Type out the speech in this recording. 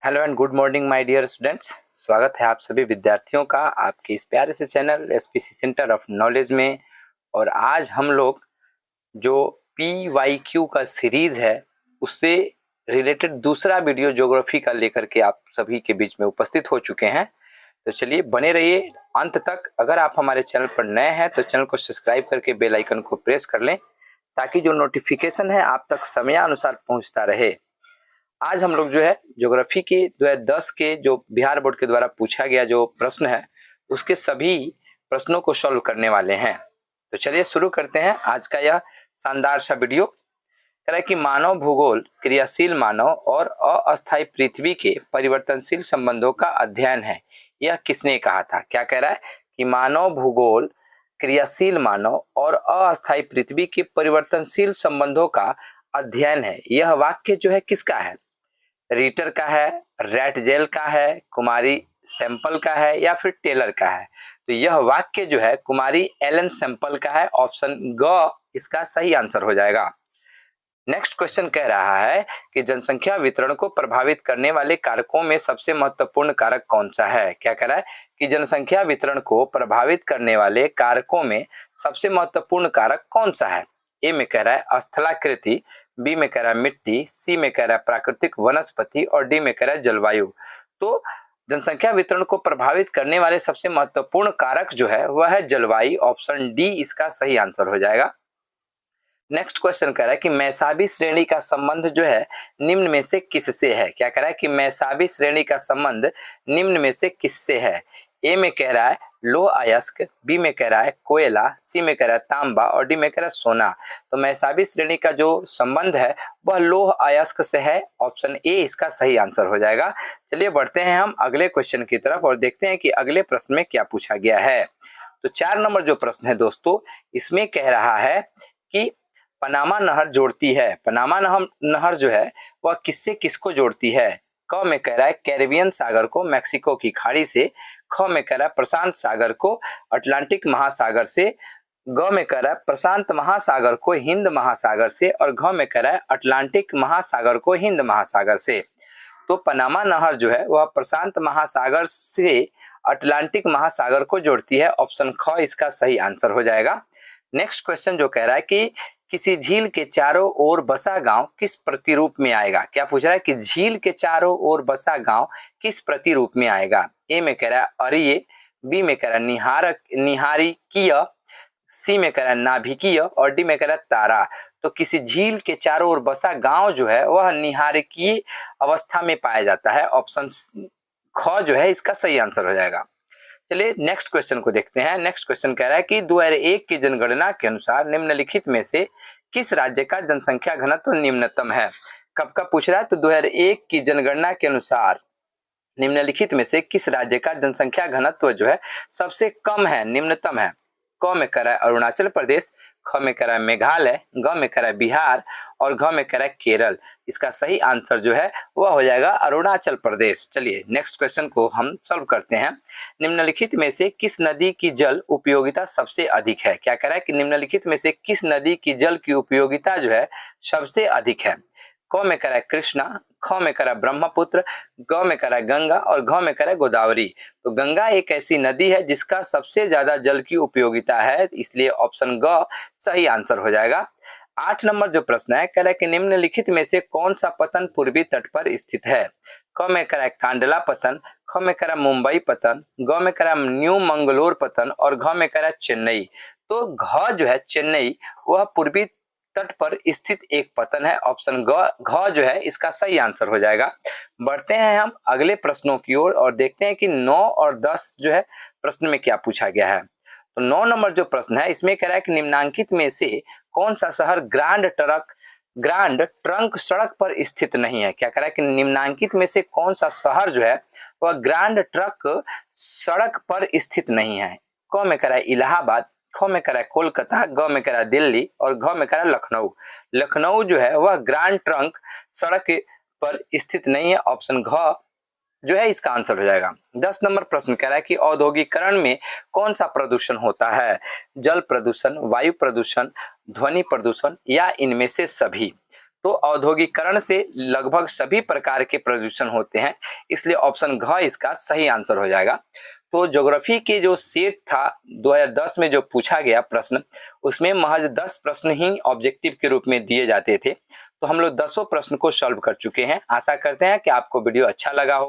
Hello and good morning my dear students. स्वागत है आप सभी विद्यार्थियों का आपके इस प्यारे से channel SPC centre of knowledge में। और आज हम लोग जो PYQ का सीरीज है उससे रिलेटेड दूसरा वीडियो ज्योग्राफी का लेकर के आप सभी के बीच में उपस्थित हो चुके हैं। तो चलिए बने रहिए अंत तक। अगर आप हमारे चैनल पर नए हैं तो चैनल को सब्सक्राइब करके बेल आइकन को प्रेस कर लें ताकि जो नोटिफिकेशन है आप तक समयानुसार पहुंचता रहे। आज हम लोग जो है ज्योग्राफी के 2010 के जो बिहार बोर्ड के द्वारा पूछा गया जो प्रश्न है उसके सभी प्रश्नों को सॉल्व करने वाले हैं। तो चलिए शुरू करते हैं आज का यह शानदार सा वीडियो। कह रहा है कि मानव भूगोल क्रियाशील मानव और अस्थायी पृथ्वी के परिवर्तनशील संबंधों का अध्ययन है। यह किसने कहा था? क्या कह रहा है कि मानव भूगोल क्रियाशील मानव और अस्थायी पृथ्वी के परिवर्तनशील संबंधों का अध्ययन है। यह वाक्य जो है किसका है? रीटर का है, रैटजेल का है, कुमारी सैंपल का है या फिर टेलर का है? तो यह वाक्य जो है कुमारी एलन सैंपल का है। ऑप्शन ग इसका सही आंसर हो जाएगा। नेक्स्ट क्वेश्चन कह रहा है कि जनसंख्या वितरण को प्रभावित करने वाले कारकों में सबसे महत्वपूर्ण कारक कौन सा है? क्या कह रहा है कि जनसंख्या वितरण को प्रभावित करने वाले कारकों में सबसे महत्वपूर्ण कारक कौन सा है? ए में कह रहा है स्थलाकृति, बी में कह रहा है मिट्टी, सी में कह रहा है प्राकृतिक वनस्पति और डी में कह रहा है जलवायु। तो जनसंख्या वितरण को प्रभावित करने वाले सबसे महत्वपूर्ण कारक जो है वह है जलवायु। ऑप्शन डी इसका सही आंसर हो जाएगा। नेक्स्ट क्वेश्चन कह रहा है कि मैसाबी श्रेणी का संबंध जो है निम्न में से किससे है? क्या कह रहा है कि मैसाबी श्रेणी का संबंध निम्न में से किससे है? ए में कह रहा है लोह अयस्क, बी में कह रहा है कोयला, सी में कह रहा है तांबा और डी में कह रहा है सोना। तो मैसाबी श्रेणी का जो संबंध है वह लोह अयस्क से है। ऑप्शन ए इसका सही आंसर हो जाएगा। चलिए बढ़ते हैं हम अगले क्वेश्चन की तरफ और देखते हैं कि अगले प्रश्न में क्या पूछा गया है। तो 4 नंबर जो प्रश्न है दोस्तों, इसमें कह रहा है कि पनामा नहर जोड़ती है। पनामा नहर जो है वह किससे किसको जोड़ती है? क में कह रहा है कैरिबियन सागर को मैक्सिको की खाड़ी से, ख में कह रहा है प्रशांत सागर को अटलांटिक महासागर से, ग में कह रहा है प्रशांत महासागर को हिंद महासागर से और घ में कह रहा है अटलांटिक महासागर को हिंद महासागर से। तो पनामा नहर जो है वह प्रशांत महासागर से अटलांटिक महासागर को जोड़ती है। ऑप्शन ख इसका सही आंसर हो जाएगा। नेक्स्ट क्वेश्चन जो कह रहा है कि किसी झील के चारों ओर बसा गांव किस प्रतिरूप में आएगा? क्या पूछ रहा है कि झील के चारों ओर बसा गांव किस प्रतिरूप में आएगा? ए में कह रहा है अरिये, बी में कह रहा है निहारिकीय, सी में कह रहा है नाभिकीय और डी में कह रहा है तारा। तो किसी झील के चारों ओर बसा गांव जो है वह निहारिकीय अवस्था में पाया जाता है। ऑप्शन ख जो है इसका सही आंसर हो जाएगा। चलिए नेक्स्ट क्वेश्चन को देखते हैं। नेक्स्ट क्वेश्चन कह रहा है कि 2001 की जनगणना के अनुसार निम्नलिखित में से किस राज्य का जनसंख्या घनत्व निम्नतम है? कब का पूछ रहा है? तो 2001 की जनगणना के अनुसार निम्नलिखित में से किस राज्य का जनसंख्या घनत्व जो है सबसे कम है, निम्नतम है? क में कह रहा है अरुणाचल प्रदेश, ख में कह रहा है मेघालय, ग में कह रहा है बिहार और घ में कह रहा है केरल। इसका सही आंसर जो है वह हो जाएगा अरुणाचल प्रदेश। चलिए नेक्स्ट क्वेश्चन को हम सॉल्व करते हैं। निम्नलिखित में से किस नदी की जल उपयोगिता सबसे अधिक है? क्या कह रहा है कि निम्नलिखित में से किस नदी की जल की उपयोगिता जो है सबसे अधिक है? क में कह रहा है कृष्णा, ख में कह रहा है ब्रह्मपुत्र, ग में कह रहा है गंगा और घ में कह रहा है गोदावरी। तो गंगा एक ऐसी नदी है जिसका सबसे ज्यादा जल की उपयोगिता है, इसलिए ऑप्शन ग सही आंसर हो जाएगा। 8 नंबर जो प्रश्न है कह रहा है कि निम्नलिखित में से कौन सा पतन पूर्वी तट पर स्थित है? क में कह रहा है कांडला पतन, ख में कह रहा है मुंबई पतन, ग में कह रहा है न्यू मंगलोर पतन और घ में कह रहा है चेन्नई। तो घ जो है चेन्नई वह पूर्वी तट पर स्थित एक पतन है। ऑप्शन घ जो है इसका सही आंसर हो जाएगा। बढ़ते हैं हम अगले प्रश्नों की ओर और देखते हैं कि 9 और 10 जो है प्रश्न में क्या पूछा गया है। तो 9 नंबर जो प्रश्न है इसमें कह रहा है कि निम्नांकित में से कौन सा शहर ग्रांड ट्रंक सड़क पर स्थित नहीं है? क्या कह रहा है कि निम्नांकित में से कौन सा शहर जो है वह ग्रांड ट्रंक सड़क पर स्थित नहीं है? क में कह रहा है इलाहाबाद, ख में कह रहा है कोलकाता, ग में कह रहा है दिल्ली और घ में कह रहा है लखनऊ। लखनऊ जो है वह ग्रांड ट्रंक सड़क पर स्थित नहीं है। ऑप्शन घ जो है इसका आंसर हो जाएगा। 10 नंबर प्रश्न कह रहा है कि औद्योगिकरण में कौन सा प्रदूषण होता है? जल प्रदूषण, वायु प्रदूषण, ध्वनि प्रदूषण या इनमें से सभी? तो औद्योगिकरण से लगभग सभी प्रकार के प्रदूषण होते हैं, इसलिए ऑप्शन घ इसका सही आंसर हो जाएगा। तो ज्योग्राफी के जो सेट था 2010 में जो पूछा गया प्रश्न, उसमें महज 10 प्रश्न ही ऑब्जेक्टिव के रूप में दिए जाते थे। तो हम लोग 10 प्रश्न को सॉल्व कर चुके हैं। आशा करते हैं कि आपको वीडियो अच्छा लगा हो।